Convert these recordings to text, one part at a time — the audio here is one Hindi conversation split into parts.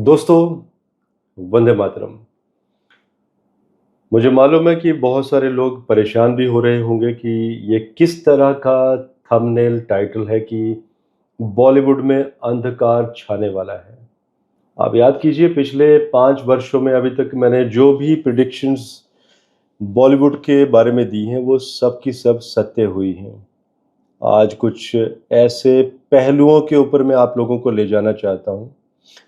दोस्तों, वंदे मातरम। मुझे मालूम है कि बहुत सारे लोग परेशान भी हो रहे होंगे कि ये किस तरह का थंबनेल टाइटल है कि बॉलीवुड में अंधकार छाने वाला है। आप याद कीजिए, पिछले 5 वर्षों में अभी तक मैंने जो भी प्रेडिक्शंस बॉलीवुड के बारे में दी हैं, वो सब की सब सत्य हुई हैं। आज कुछ ऐसे पहलुओं के ऊपर मैं आप लोगों को ले जाना चाहता हूँ,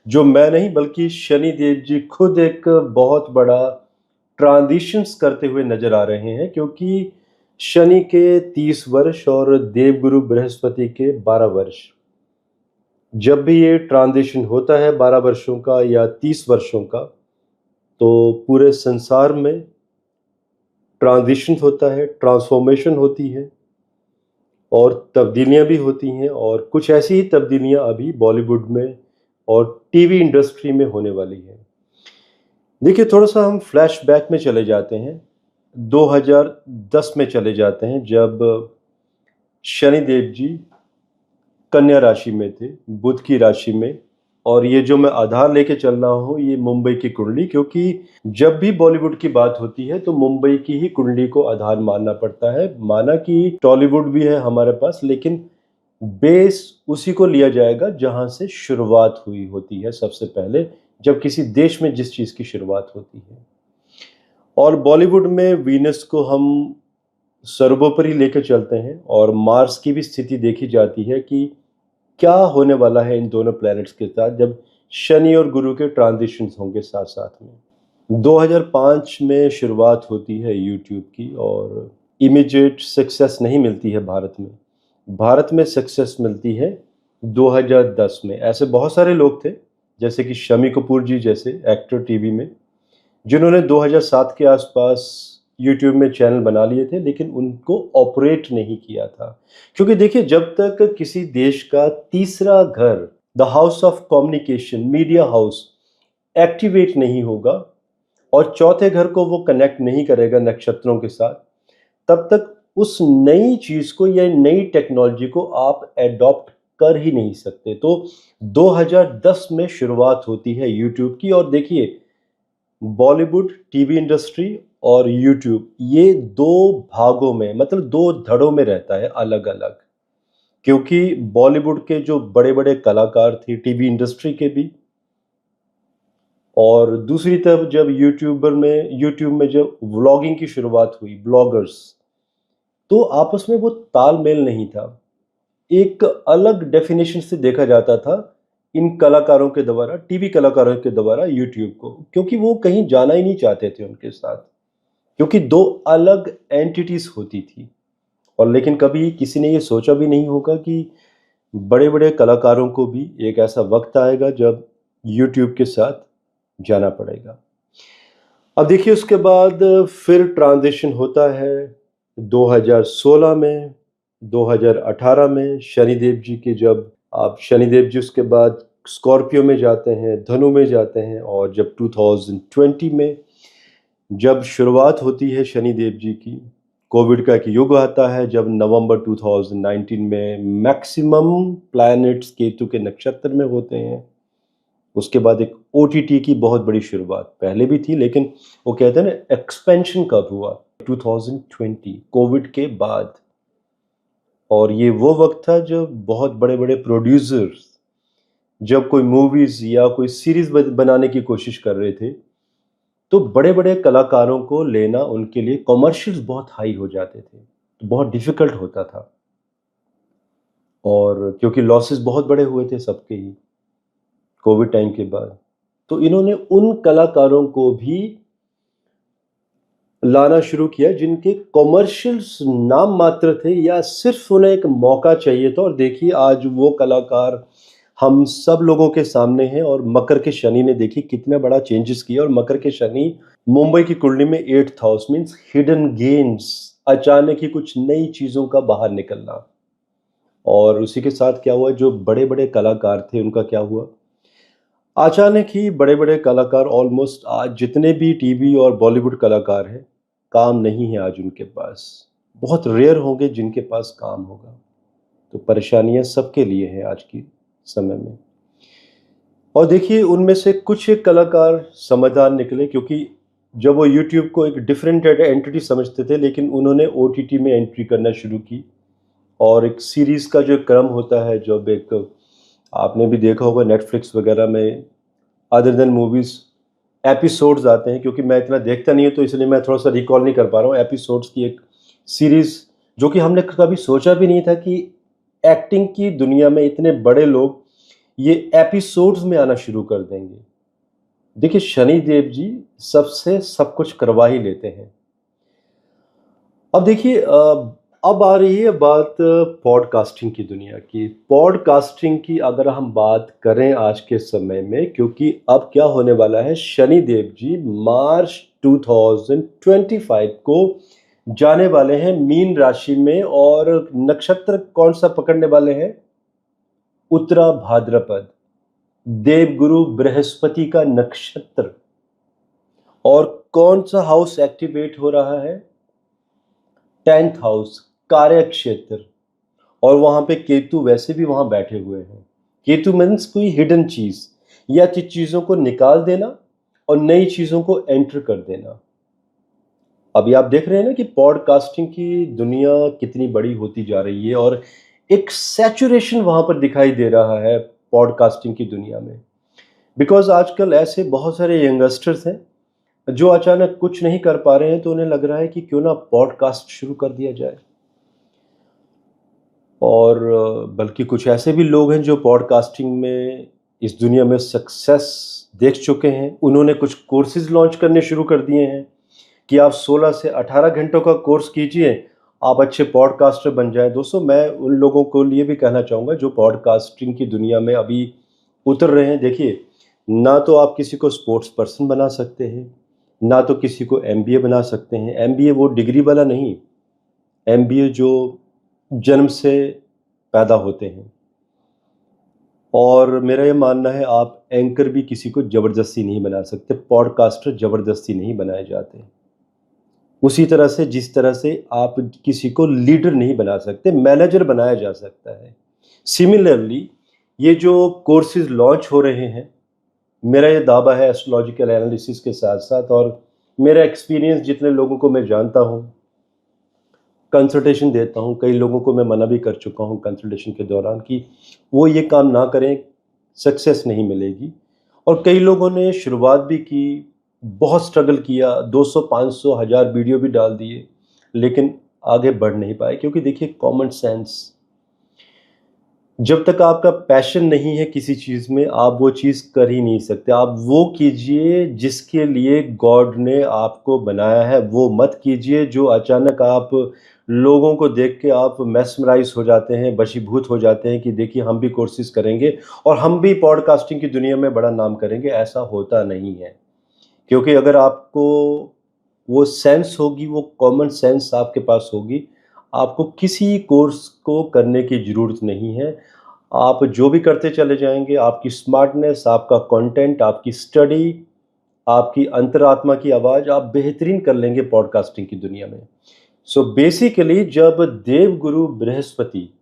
जो मैं नहीं बल्कि शनि देव जी खुद एक बहुत बड़ा ट्रांजिशंस करते हुए नजर आ रहे हैं, क्योंकि शनि के 30 वर्ष और देवगुरु बृहस्पति के 12 वर्ष। जब भी ये ट्रांजिशन होता है 12 वर्षों का या 30 वर्षों का, तो पूरे संसार में ट्रांजिशन होता है, ट्रांसफॉर्मेशन होती है और तब्दीलियां भी होती हैं। और कुछ ऐसी ही तब्दीलियां अभी बॉलीवुड में और टीवी इंडस्ट्री में होने वाली हैं। देखिए, थोड़ा-सा हम फ्लैशबैक में चले जाते हैं, 2010 में चले जाते हैं, जब शनिदेव जी कन्या राशि में थे, बुध की राशि में। और ये जो मैं आधार लेके चल रहा हूँ, ये मुंबई की कुंडली, क्योंकि जब भी बॉलीवुड की बात होती है, तो मुंबई की ही कुंडली को आधार मानना पड़ता है। माना कि टॉलीवुड भी है हमारे पास, लेकिन बेस उसी को लिया जाएगा जहाँ से शुरुआत हुई होती है सबसे पहले, जब किसी देश में जिस चीज़ की शुरुआत होती है। और बॉलीवुड में वीनस को हम सर्वोपरि लेकर चलते हैं, और मार्स की भी स्थिति देखी जाती है कि क्या होने वाला है इन दोनों प्लैनेट्स के साथ, जब शनि और गुरु के ट्रांजिशंस होंगे साथ साथ में। 2005 में शुरुआत होती है यूट्यूब की, और इमीडिएट सक्सेस नहीं मिलती है भारत में। भारत में सक्सेस मिलती है 2010 में। ऐसे बहुत सारे लोग थे, जैसे कि शम्मी कपूर जी जैसे एक्टर टीवी में, जिन्होंने 2007 के आसपास यूट्यूब में चैनल बना लिए थे, लेकिन उनको ऑपरेट नहीं किया था। क्योंकि देखिए, जब तक किसी देश का तीसरा घर, the house of communication, media house, activate नहीं होगा और चौथे घर को वो कनेक्ट नहीं करेगा नक्षत्रों के साथ, तब तक उस नई चीज को या नई टेक्नोलॉजी को आप एडॉप्ट कर ही नहीं सकते। तो 2010 में शुरुआत होती है यूट्यूब की। और देखिए, बॉलीवुड टीवी इंडस्ट्री और यूट्यूब, ये दो भागों में, मतलब दो धड़ों में रहता है अलग अलग। क्योंकि बॉलीवुड के जो बड़े बड़े कलाकार थे, टीवी इंडस्ट्री के भी, और दूसरी तरफ जब यूट्यूब में जब व्लॉगिंग की शुरुआत हुई, ब्लॉगर्स, तो आपस में वो तालमेल नहीं था। एक अलग डेफिनेशन से देखा जाता था इन कलाकारों के द्वारा, टीवी कलाकारों के द्वारा यूट्यूब को, क्योंकि वो कहीं जाना ही नहीं चाहते थे उनके साथ, क्योंकि दो अलग एंटिटीज होती थी। और लेकिन कभी किसी ने ये सोचा भी नहीं होगा कि बड़े बड़े कलाकारों को भी एक ऐसा वक्त आएगा जब यूट्यूब के साथ जाना पड़ेगा। अब देखिए, उसके बाद फिर ट्रांजिशन होता है 2016 में, 2018 में शनिदेव जी के, जब आप शनिदेव जी उसके बाद स्कॉर्पियो में जाते हैं, धनु में जाते हैं। और जब 2020 में जब शुरुआत होती है शनिदेव जी की, कोविड का एक युग आता है, जब नवंबर 2019 में मैक्सिमम प्लैनेट्स केतु के नक्षत्र में होते हैं। उसके बाद एक ओटीटी की बहुत बड़ी शुरुआत पहले भी थी, लेकिन वो कहते हैं ना, एक्सपेंशन कब हुआ, 2020 कोविड के बाद। और ये वो वक्त था जब बहुत बड़े बड़े प्रोड्यूसर्स, जब कोई मूवीज या कोई सीरीज बनाने की कोशिश कर रहे थे, तो बड़े बड़े कलाकारों को लेना उनके लिए, कॉमर्शियल्स बहुत हाई हो जाते थे, तो बहुत डिफिकल्ट होता था। और क्योंकि लॉसेस बहुत बड़े हुए थे सबके ही कोविड टाइम के बाद, तो इन्होंने उन कलाकारों को भी लाना शुरू किया जिनके कॉमर्शियल्स नाम मात्र थे, या सिर्फ उन्हें एक मौका चाहिए था। और देखिए, आज वो कलाकार हम सब लोगों के सामने हैं। और मकर के शनि ने देखिए कितना बड़ा चेंजेस किया। और मकर के शनि मुंबई की कुंडली में 8th house means hidden gains, अचानक ही कुछ नई चीजों का बाहर निकलना। और उसी के साथ क्या हुआ, जो बड़े बड़े कलाकार थे उनका क्या हुआ, अचानक ही बड़े बड़े कलाकार, ऑलमोस्ट आज जितने भी टीवी और बॉलीवुड कलाकार हैं, काम नहीं है आज उनके पास। बहुत रेयर होंगे जिनके पास काम होगा। तो परेशानियां सबके लिए हैं आज की समय में। और देखिए उनमें से कुछ एक कलाकार समझदार निकले, क्योंकि जब वो यूट्यूब को एक डिफरेंट एंटिटी समझते थे, लेकिन उन्होंने ओटीटी में एंट्री करना शुरू की। और एक सीरीज़ का जो क्रम होता है, जब एक आपने भी देखा होगा नेटफ्लिक्स वगैरह में, अदर देन मूवीज़ एपिसोड्स आते हैं, क्योंकि मैं इतना देखता नहीं हूँ तो इसलिए मैं थोड़ा-सा रिकॉल नहीं कर पा रहा हूँ। एपिसोड्स की एक सीरीज़, जो कि हमने कभी सोचा भी नहीं था कि एक्टिंग की दुनिया में इतने बड़े लोग ये एपिसोड्स में आना शुरू कर देंगे। देखिए शनि देव जी सबसे सब कुछ करवा ही लेते हैं। अब देखिए अब आ रही है बात पॉडकास्टिंग की दुनिया की। पॉडकास्टिंग की अगर हम बात करें आज के समय में, क्योंकि अब क्या होने वाला है, शनि देव जी मार्च 2025 को जाने वाले हैं मीन राशि में, और नक्षत्र कौन सा पकड़ने वाले हैं? उत्तरा भाद्रपद, देवगुरु बृहस्पति का नक्षत्र। और कौन सा हाउस एक्टिवेट हो रहा है? 10th हाउस, कार्य क्षेत्र। और वहां पे केतु वैसे भी वहां बैठे हुए हैं। केतु मीन्स कोई हिडन चीज, या चीजों को निकाल देना और नई चीजों को एंटर कर देना। अभी आप देख रहे हैं ना कि पॉडकास्टिंग की दुनिया कितनी बड़ी होती जा रही है, और एक सैचुरेशन वहां पर दिखाई दे रहा है पॉडकास्टिंग की दुनिया में। बिकॉज आजकल ऐसे बहुत सारे यंगस्टर्स हैं जो अचानक कुछ नहीं कर पा रहे हैं, तो उन्हें लग रहा है कि क्यों ना पॉडकास्ट शुरू कर दिया जाए। और बल्कि कुछ ऐसे भी लोग हैं जो पॉडकास्टिंग में इस दुनिया में सक्सेस देख चुके हैं। उन्होंने कुछ कोर्सेज लॉन्च करने शुरू कर दिए हैं कि आप 16 से 18 घंटों का कोर्स कीजिए, आप अच्छे पॉडकास्टर बन जाएं। दोस्तों मैं उन लोगों को लिए भी कहना चाहूँगा जो पॉडकास्टिंग की दुनिया में अभी उतर रहे हैं। देखिए, ना तो आप किसी को स्पोर्ट्स पर्सन बना सकते हैं, ना तो किसी को एमबीए बना सकते हैं। एमबीए वो डिग्री वाला नहीं, एमबीए जो जन्म से पैदा होते हैं। और मेरा ये मानना है, आप एंकर भी किसी को ज़बरदस्ती नहीं बना सकते, पॉडकास्टर ज़बरदस्ती नहीं बनाए जाते। उसी तरह से जिस तरह से आप किसी को लीडर नहीं बना सकते, मैनेजर बनाया जा सकता है। सिमिलरली ये जो कोर्सेज़ लॉन्च हो रहे हैं, मेरा ये दावा है एस्ट्रोलॉजिकल एनालिसिस के साथ-साथ, और मेरा एक्सपीरियंस जितने लोगों को मैं जानता हूँ, कंसल्टेशन देता हूँ, कई लोगों को मैं मना भी कर चुका हूँ कंसल्टेशन के दौरान कि वो ये काम ना करें, सक्सेस नहीं मिलेगी। और कई लोगों ने शुरुआत भी की, बहुत स्ट्रगल किया, 200, 500, 1000 वीडियो भी डाल दिए, लेकिन आगे बढ़ नहीं पाए। क्योंकि देखिए कॉमन सेंस, जब तक आपका पैशन नहीं है किसी चीज़ में, आप वो चीज़ कर ही नहीं सकते। आप वो कीजिए जिसके लिए गॉड ने आपको बनाया है, वो मत कीजिए जो अचानक आप लोगों को देख के आप मेस्मराइज़ हो जाते हैं, वशीभूत हो जाते हैं कि देखिए हम भी कोर्सेज़ करेंगे और हम भी पॉडकास्टिंग की दुनिया में बड़ा नाम करेंगे। ऐसा होता नहीं है। क्योंकि अगर आपको वो सेंस होगी, वो कॉमन सेंस आपके पास होगी, आपको किसी कोर्स को करने की ज़रूरत नहीं है। आप जो भी करते चले जाएँगे, आपकी स्मार्टनेस, आपका कंटेंट, आपकी स्टडी, आपकी अंतरात्मा की आवाज़ आप बेहतरीन कर लेंगे पॉडकास्टिंग की दुनिया में। सो बेसिकली जब देवगुरु बृहस्पति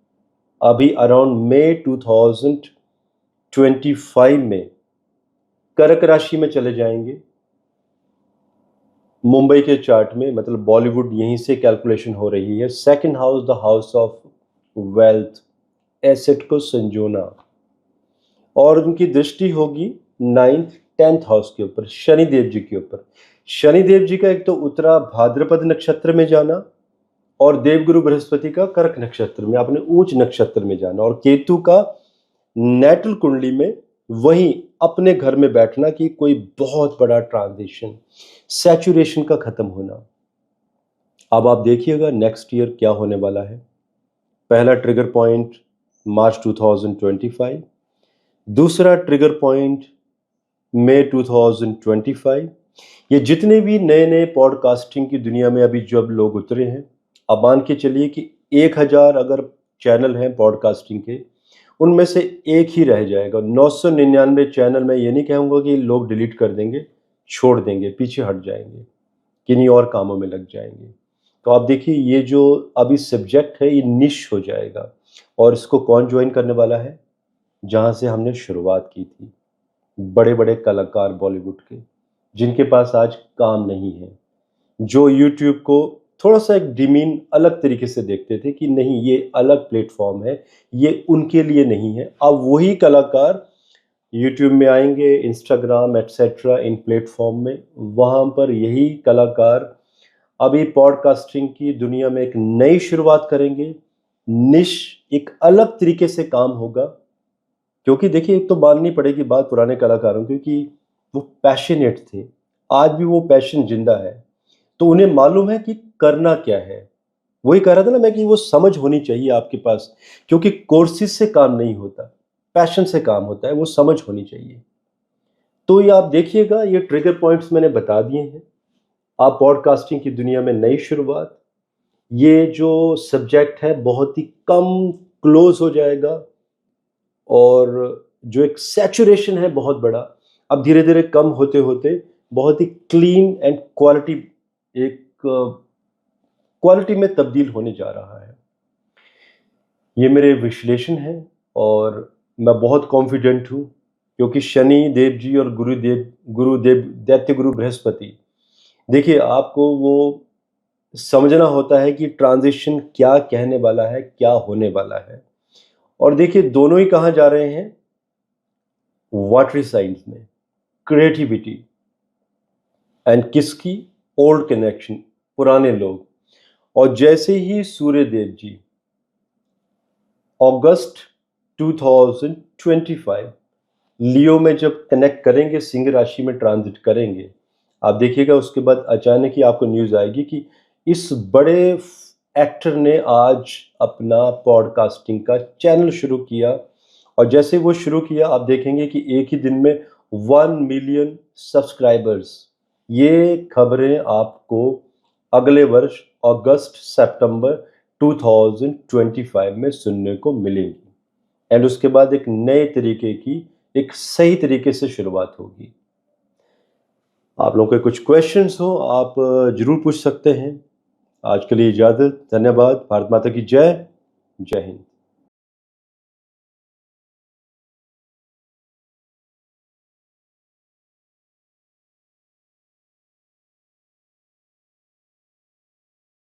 अभी अराउंड मई 2025 में कर्क राशि में चले जाएँगे, मुंबई के चार्ट में, मतलब बॉलीवुड यहीं से कैलकुलेशन हो रही है। Second house the house of wealth, asset को संजोना, और उनकी दृष्टि होगी 9th 10th हाउस के ऊपर, शनि देव जी के ऊपर। शनि देव जी का एक तो उत्तरा भाद्रपद नक्षत्र में जाना, और देवगुरु बृहस्पति का कर्क नक्षत्र में, अपने ऊंच नक्षत्र में जाना, और केतु का नेटल कुंडली में वहीं अपने घर में बैठना, कि कोई बहुत बड़ा ट्रांजिशन, सैचुरेशन का खत्म होना। अब आप देखिएगा नेक्स्ट ईयर क्या होने वाला है। पहला ट्रिगर पॉइंट मार्च 2025, दूसरा ट्रिगर पॉइंट मई 2025। ये जितने भी नए नए पॉडकास्टिंग की दुनिया में अभी जब लोग उतरे हैं, अब मान के चलिए कि 1000 अगर चैनल हैं पॉडकास्टिंग के, उनमें से एक ही रह जाएगा। 999 चैनल, मैं ये नहीं कहूँगा कि लोग डिलीट कर देंगे, छोड़ देंगे, पीछे हट जाएंगे, किन्हीं और कामों में लग जाएंगे। तो आप देखिए ये जो अभी सब्जेक्ट है ये निश हो जाएगा। और इसको कौन ज्वाइन करने वाला है? जहाँ से हमने शुरुआत की थी, बड़े बड़े कलाकार बॉलीवुड के, जिनके पास आज काम नहीं है, जो यूट्यूब को थोड़ा सा एक डिमीन अलग तरीके से देखते थे कि नहीं ये अलग प्लेटफॉर्म है, ये उनके लिए नहीं है। अब वही कलाकार यूट्यूब में आएंगे, इंस्टाग्राम एट्सेट्रा इन प्लेटफॉर्म में, वहाँ पर यही कलाकार अभी पॉडकास्टिंग की दुनिया में एक नई शुरुआत करेंगे। निश एक अलग तरीके से काम होगा, क्योंकि देखिए एक तो माननी पड़ेगी बात पुराने कलाकारों की कि वो पैशनेट थे, आज भी वो पैशन जिंदा है, तो उन्हें मालूम है कि करना क्या है। वही कह रहा था ना मैं कि वो समझ होनी चाहिए आपके पास, क्योंकि कोर्सेज से काम नहीं होता, पैशन से काम होता है, वो समझ होनी चाहिए। तो ये आप देखिएगा, ये ट्रिगर पॉइंट्स मैंने बता दिए हैं। आप पॉडकास्टिंग की दुनिया में नई शुरुआत, ये जो सब्जेक्ट है बहुत ही कम क्लोज हो जाएगा, और जो एक सैचुरेशन है बहुत बड़ा, अब धीरे धीरे कम होते होते बहुत ही क्लीन एंड क्वालिटी, एक क्वालिटी में तब्दील होने जा रहा है। ये मेरे विश्लेषण है, और मैं बहुत कॉन्फिडेंट हूँ, क्योंकि शनि देव जी और गुरुदेव दैत्य गुरु बृहस्पति, देखिए आपको वो समझना होता है कि ट्रांजिशन क्या कहने वाला है, क्या होने वाला है। और देखिए दोनों ही कहाँ जा रहे हैं, वाटरी साइंस में, क्रिएटिविटी एंड किसकी, ओल्ड कनेक्शन, पुराने लोग। और जैसे ही सूर्य देव जी अगस्त 2025 लियो में जब कनेक्ट करेंगे, सिंह राशि में ट्रांजिट करेंगे, आप देखिएगा उसके बाद अचानक ही आपको न्यूज़ आएगी कि इस बड़े एक्टर ने आज अपना पॉडकास्टिंग का चैनल शुरू किया। और जैसे वो शुरू किया, आप देखेंगे कि एक ही दिन में 1 मिलियन सब्सक्राइबर्स। ये खबरें आपको अगले वर्ष अगस्त सितंबर 2025 में सुनने को मिलेंगी, एंड उसके बाद एक नए तरीके की, एक सही तरीके से शुरुआत होगी। आप लोगों के कुछ क्वेश्चंस हो आप जरूर पूछ सकते हैं। आज के लिए इजाज़त, धन्यवाद। भारत माता की जय। जय हिंद।